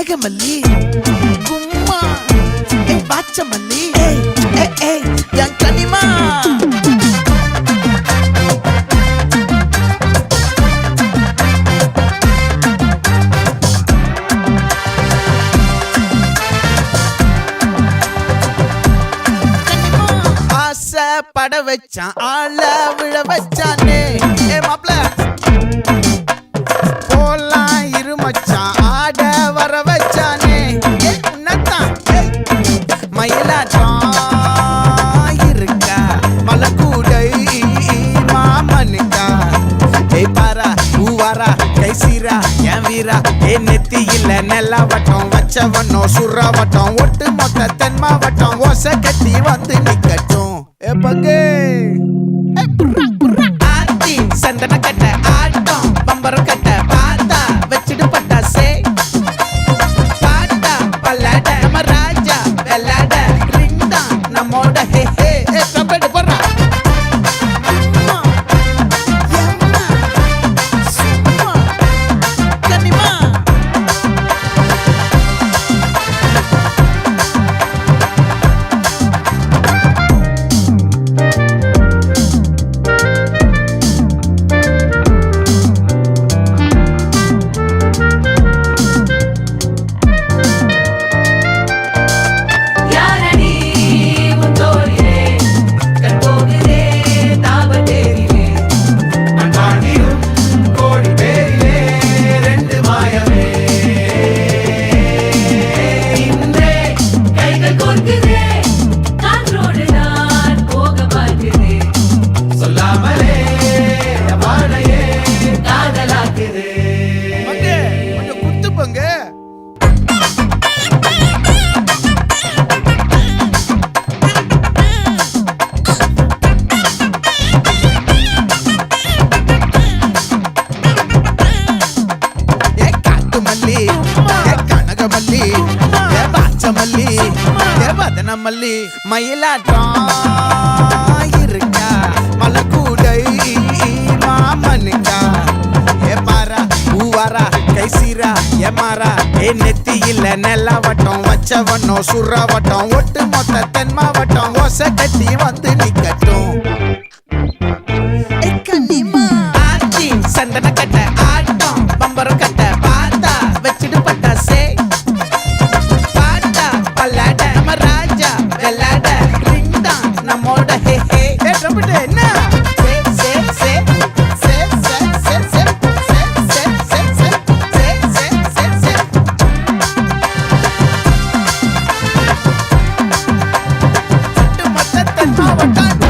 கனகமல்லி கும்மா பாச்சமல்லி என் கனிமா ஆசை பட வச்சான் ஆள விழ வச்சானே மாப்ள இருக்கா மலக்கூடை மாமனுக்கா பாரா பூவாரா கைசீரா என் வீரா நெத்தி இல்ல நெல்லா வட்டம் வச்சவனோ சுறா வட்டம் ஒட்டு மொத்த தென் மாவட்டம் ஓசை கட்டி வந்து நிக்கட்டும் பங்கு ஆத்தி சந்தன கட்ட ஆட்டம் பம்பரம் கட்ட பார்த்தா வச்சிடு பட்டாசே பாட்டா பல்லாட நம்ம ராஜா வெள்ளாட நம்மோட ஹே ஹே கம்பெனி போடுறா கனிமா கனகமல்லி பாச்சமல்லி வதனமல்லி மயிலாட்டம் இருக்கா மலக்கூடை மாமனுக்கா பாரா பூவாரா கைசீரா எமாரா நெத்தி இல்ல நெல்லா வட்டம் வச்சவனோ சுறா வட்டம் ஒட்டு மொத்த தென் மாவட்டம் ஓசை கட்டி வந்து நிக்கட்டும் ஆச்சி சந்தன கட்ட ஆட்டம் பம்பரம் கட்ட பார்த்தா வச்சிடு பட்டாசே பாட்டா பல்லாட நம்ம ராஜா வெள்ளாட ரிங்டா நம்மோட ஹே ஹே என்ன மொத்த தென் மாவட்டம்